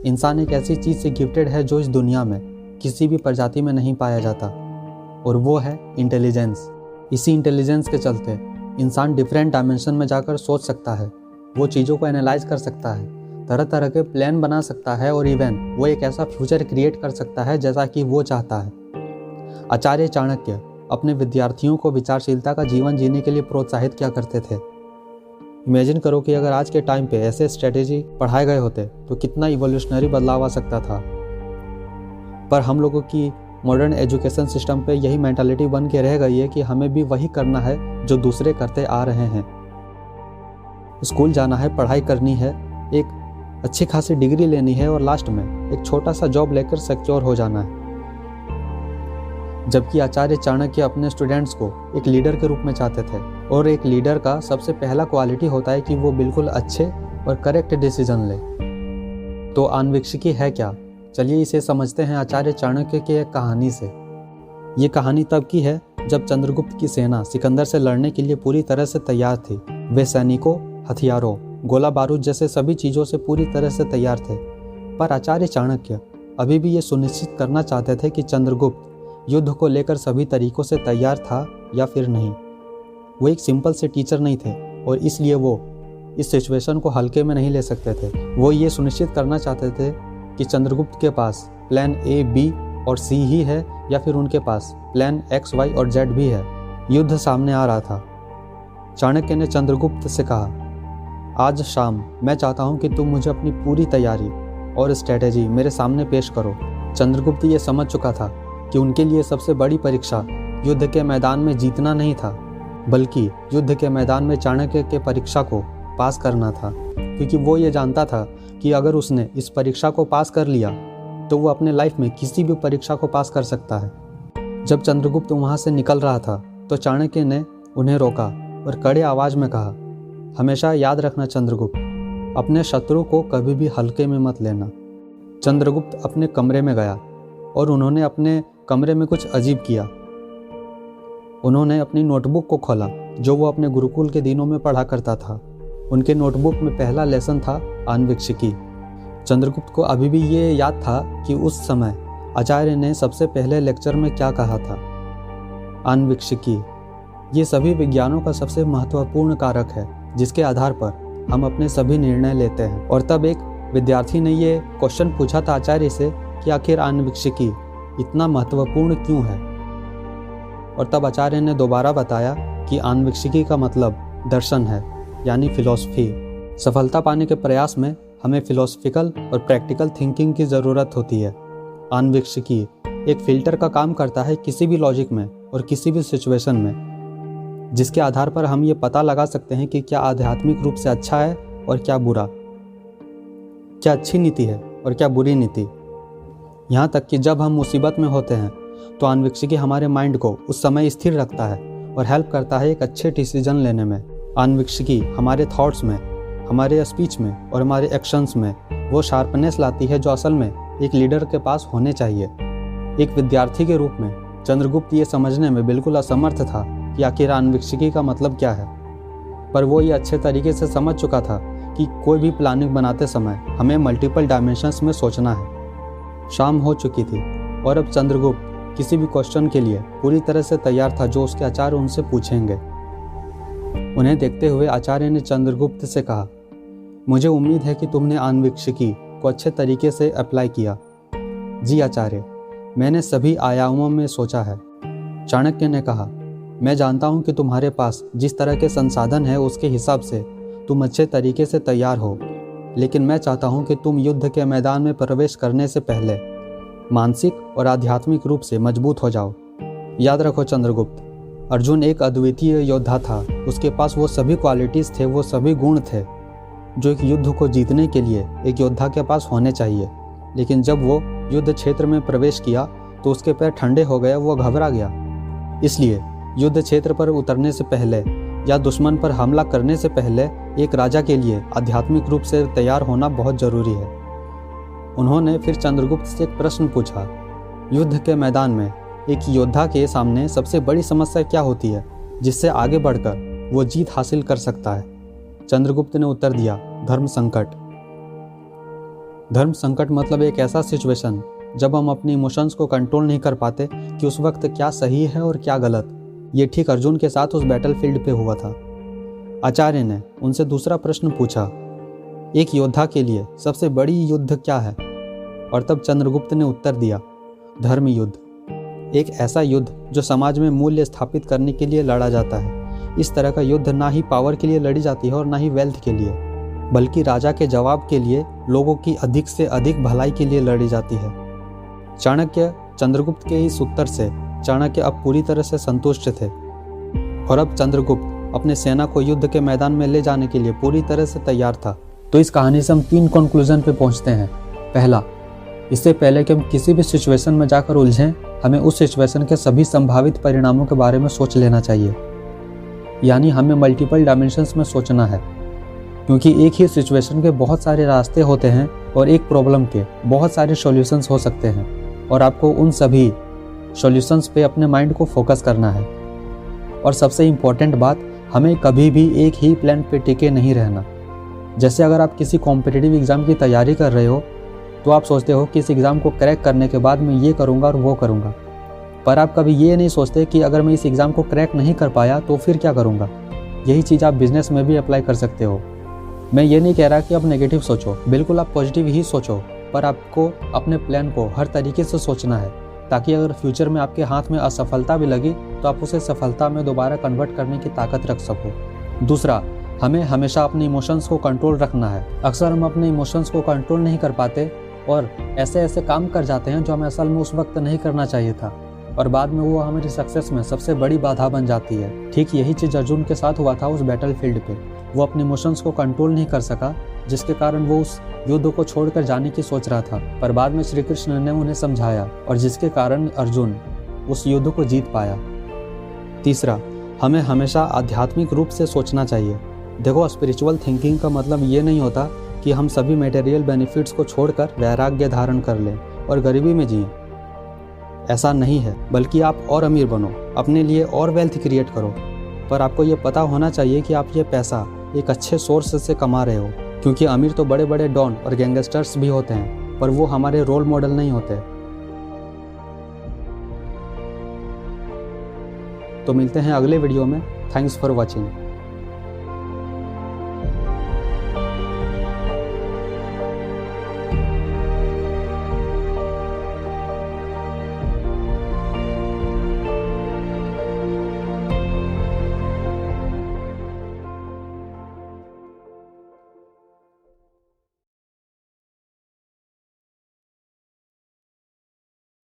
इंसान एक ऐसी चीज़ से गिफ्टेड है जो इस दुनिया में किसी भी प्रजाति में नहीं पाया जाता, और वो है इंटेलिजेंस। इसी इंटेलिजेंस के चलते इंसान डिफरेंट डायमेंशन में जाकर सोच सकता है, वो चीज़ों को एनालाइज कर सकता है, तरह तरह के प्लान बना सकता है, और इवन वो एक ऐसा फ्यूचर क्रिएट कर सकता है जैसा कि वो चाहता है। आचार्य चाणक्य अपने विद्यार्थियों को विचारशीलता का जीवन जीने के लिए प्रोत्साहित किया करते थे। इमेजिन करो कि अगर आज के टाइम पे ऐसे स्ट्रेटेजी पढ़ाए गए होते तो कितना इवोल्यूशनरी बदलाव आ सकता था। पर हम लोगों की मॉडर्न एजुकेशन सिस्टम पे यही मेंटालिटी बन के रह गई है कि हमें भी वही करना है जो दूसरे करते आ रहे हैं। स्कूल जाना है, पढ़ाई करनी है, एक अच्छी खासी डिग्री लेनी है, और लास्ट में एक छोटा सा जॉब लेकर सिक्योर हो जाना है। जबकि आचार्य चाणक्य अपने स्टूडेंट्स को एक लीडर के रूप में चाहते थे, और एक लीडर का सबसे पहला क्वालिटी होता है कि वो बिल्कुल अच्छे और करेक्ट डिसीजन ले। तो आन्वीक्षिकी है क्या? चलिए इसे समझते हैं आचार्य चाणक्य की एक कहानी से। ये कहानी तब की है जब चंद्रगुप्त की सेना सिकंदर से लड़ने के लिए पूरी तरह से तैयार थी। वे सैनिकों, हथियारों, गोला बारूद जैसे सभी चीज़ों से पूरी तरह से तैयार थे। पर आचार्य चाणक्य अभी भी ये सुनिश्चित करना चाहते थे कि चंद्रगुप्त युद्ध को लेकर सभी तरीकों से तैयार था या फिर नहीं। वो एक सिंपल से टीचर नहीं थे, और इसलिए वो इस सिचुएशन को हल्के में नहीं ले सकते थे। वो ये सुनिश्चित करना चाहते थे कि चंद्रगुप्त के पास प्लान ए, बी और सी ही है, या फिर उनके पास प्लान एक्स, वाई और जेड भी है। युद्ध सामने आ रहा था। चाणक्य ने चंद्रगुप्त से कहा, आज शाम मैं चाहता हूँ कि तुम मुझे अपनी पूरी तैयारी और स्ट्रेटेजी मेरे सामने पेश करो। चंद्रगुप्त ये समझ चुका था कि उनके लिए सबसे बड़ी परीक्षा युद्ध के मैदान में जीतना नहीं था, बल्कि युद्ध के मैदान में चाणक्य के परीक्षा को पास करना था। क्योंकि वो ये जानता था कि अगर उसने इस परीक्षा को पास कर लिया तो वो अपने लाइफ में किसी भी परीक्षा को पास कर सकता है। जब चंद्रगुप्त वहाँ से निकल रहा था तो चाणक्य ने उन्हें रोका और कड़े आवाज़ में कहा, हमेशा याद रखना चंद्रगुप्त, अपने शत्रु को कभी भी हल्के में मत लेना। चंद्रगुप्त अपने कमरे में गया और उन्होंने अपने कमरे में कुछ अजीब किया। उन्होंने अपनी नोटबुक को खोला जो वो अपने गुरुकुल के दिनों में पढ़ा करता था। उनके नोटबुक में पहला लेसन था आन्वीक्षिकी। चंद्रगुप्त को अभी भी ये याद था कि उस समय आचार्य ने सबसे पहले लेक्चर में क्या कहा था। आन्वीक्षिकी ये सभी विज्ञानों का सबसे महत्वपूर्ण कारक है जिसके आधार पर हम अपने सभी निर्णय लेते हैं। और तब एक विद्यार्थी ने ये क्वेश्चन पूछा था आचार्य से कि आखिर आन्वीक्षिकी इतना महत्वपूर्ण क्यों है। और तब आचार्य ने दोबारा बताया कि आन्वीक्षिकी का मतलब दर्शन है, यानी फिलॉसफी। सफलता पाने के प्रयास में हमें फिलोसफिकल और प्रैक्टिकल थिंकिंग की ज़रूरत होती है। आन्वीक्षिकी एक फिल्टर का काम करता है किसी भी लॉजिक में और किसी भी सिचुएशन में, जिसके आधार पर हम ये पता लगा सकते हैं कि क्या आध्यात्मिक रूप से अच्छा है और क्या बुरा, क्या अच्छी नीति है और क्या बुरी नीति। यहाँ तक कि जब हम मुसीबत में होते हैं तो आन्वीक्षिकी हमारे माइंड को उस समय स्थिर रखता है और हेल्प करता है एक अच्छे डिसीजन लेने में। आन्वीक्षिकी हमारे थॉट्स में, हमारे स्पीच में और हमारे एक्शंस में वो शार्पनेस लाती है जो असल में एक लीडर के पास होने चाहिए। एक विद्यार्थी के रूप में चंद्रगुप्त ये समझने में बिल्कुल असमर्थ था कि आखिर आन्वीक्षिकी का मतलब क्या है, पर वो ये अच्छे तरीके से समझ चुका था कि कोई भी प्लानिंग बनाते समय हमें मल्टीपल डायमेंशंस में सोचना है। शाम हो चुकी थी और अब चंद्रगुप्त किसी भी क्वेश्चन के लिए पूरी तरह से तैयार था जो उसके आचार्य उनसे पूछेंगे। उन्हें देखते हुए आचार्य ने चंद्रगुप्त से कहा, मुझे उम्मीद है कि तुमने आन्वीक्षिकी को अच्छे तरीके से अप्लाई किया। जी आचार्य, मैंने सभी आयामों में सोचा है। चाणक्य ने कहा, मैं जानता हूँ कि तुम्हारे पास जिस तरह के संसाधन है उसके हिसाब से तुम अच्छे तरीके से तैयार हो, लेकिन मैं चाहता हूँ कि तुम युद्ध के मैदान में प्रवेश करने से पहले मानसिक और आध्यात्मिक रूप से मजबूत हो जाओ। याद रखो चंद्रगुप्त, अर्जुन एक अद्वितीय योद्धा था। उसके पास वो सभी क्वालिटीज़ थे, वो सभी गुण थे जो एक युद्ध को जीतने के लिए एक योद्धा के पास होने चाहिए। लेकिन जब वो युद्ध क्षेत्र में प्रवेश किया तो उसके पैर ठंडे हो गए, वो घबरा गया। इसलिए युद्ध क्षेत्र पर उतरने से पहले या दुश्मन पर हमला करने से पहले एक राजा के लिए आध्यात्मिक रूप से तैयार होना बहुत ज़रूरी है। उन्होंने फिर चंद्रगुप्त से एक प्रश्न पूछा, युद्ध के मैदान में एक योद्धा के सामने सबसे बड़ी समस्या क्या होती है जिससे आगे बढ़कर वो जीत हासिल कर सकता है। चंद्रगुप्त ने उत्तर दिया, धर्म संकट। धर्म संकट मतलब एक ऐसा सिचुएशन जब हम अपनी इमोशंस को कंट्रोल नहीं कर पाते कि उस वक्त क्या सही है और क्या गलत। ये ठीक अर्जुन के साथ उस बैटलफील्ड पे हुआ था। आचार्य ने उनसे दूसरा प्रश्न पूछा, एक योद्धा के लिए सबसे बड़ी युद्ध क्या है? और तब चंद्रगुप्त ने उत्तर दिया, धर्म युद्ध। एक ऐसा युद्ध जो समाज में मूल्य स्थापित करने के लिए लड़ा जाता है। इस तरह का युद्ध ना ही पावर के लिए लड़ी जाती है और ना ही वेल्थ के लिए, बल्कि राजा के जवाब के लिए, लोगों की अधिक से अधिक भलाई के लिए लड़ी जाती है। चाणक्य चंद्रगुप्त के इस उत्तर से चाणक्य अब पूरी तरह से संतुष्ट थे और अब चंद्रगुप्त अपने सेना को युद्ध के मैदान में ले जाने के लिए पूरी तरह से तैयार था। तो इस कहानी से हम 3 कंक्लूजन पे पहुंचते हैं। पहला, इससे पहले कि हम किसी भी सिचुएशन में जाकर उलझें, हमें उस सिचुएशन के सभी संभावित परिणामों के बारे में सोच लेना चाहिए। यानी हमें मल्टीपल डायमेंशंस में सोचना है, क्योंकि एक ही सिचुएशन के बहुत सारे रास्ते होते हैं और एक प्रॉब्लम के बहुत सारे सॉल्यूशंस हो सकते हैं और आपको उन सभी सॉल्यूशंस पे अपने माइंड को फोकस करना है। और सबसे इम्पोर्टेंट बात, हमें कभी भी एक ही प्लान पे टिके नहीं रहना। जैसे अगर आप किसी कॉम्पिटिटिव एग्ज़ाम की तैयारी कर रहे हो तो आप सोचते हो कि इस एग्ज़ाम को क्रैक करने के बाद मैं ये करूँगा और वो करूँगा, पर आप कभी ये नहीं सोचते कि अगर मैं इस एग्ज़ाम को क्रैक नहीं कर पाया तो फिर क्या करूँगा। यही चीज़ आप बिजनेस में भी अप्लाई कर सकते हो। मैं ये नहीं कह रहा कि आप नेगेटिव सोचो, बिल्कुल आप पॉजिटिव ही सोचो, पर आपको अपने प्लान को हर तरीके से सोचना है, ताकि अगर फ्यूचर में आपके हाथ में असफलता भी लगी तो आप उसे सफलता में दोबारा कन्वर्ट करने की ताकत रख सको। दूसरा, हमें हमेशा अपने इमोशंस को कंट्रोल रखना है। अक्सर हम अपने इमोशंस को कंट्रोल नहीं कर पाते और ऐसे ऐसे काम कर जाते हैं जो हमें असल में उस वक्त नहीं करना चाहिए था, और बाद में वो हमारी सक्सेस में सबसे बड़ी बाधा बन जाती है। ठीक यही चीज़ अर्जुन के साथ हुआ था उस बैटलफील्ड पे। वो अपने इमोशंस को कंट्रोल नहीं कर सका, जिसके कारण वो उस युद्ध को छोड़कर जाने की सोच रहा था, पर बाद में श्री कृष्ण ने उन्हें समझाया और जिसके कारण अर्जुन उस युद्ध को जीत पाया। तीसरा, हमें हमेशा आध्यात्मिक रूप से सोचना चाहिए। देखो, स्पिरिचुअल थिंकिंग का मतलब ये नहीं होता कि हम सभी मटेरियल बेनिफिट्स को छोड़कर वैराग्य धारण कर लें और गरीबी में जिएं। ऐसा नहीं है, बल्कि आप और अमीर बनो, अपने लिए और वेल्थ क्रिएट करो। पर आपको ये पता होना चाहिए कि आप ये पैसा एक अच्छे सोर्स से कमा रहे हो, क्योंकि अमीर तो बड़े बड़े डॉन और गैंगस्टर्स भी होते हैं, पर वो हमारे रोल मॉडल नहीं होते। तो मिलते हैं अगले वीडियो में। Thanks for watching.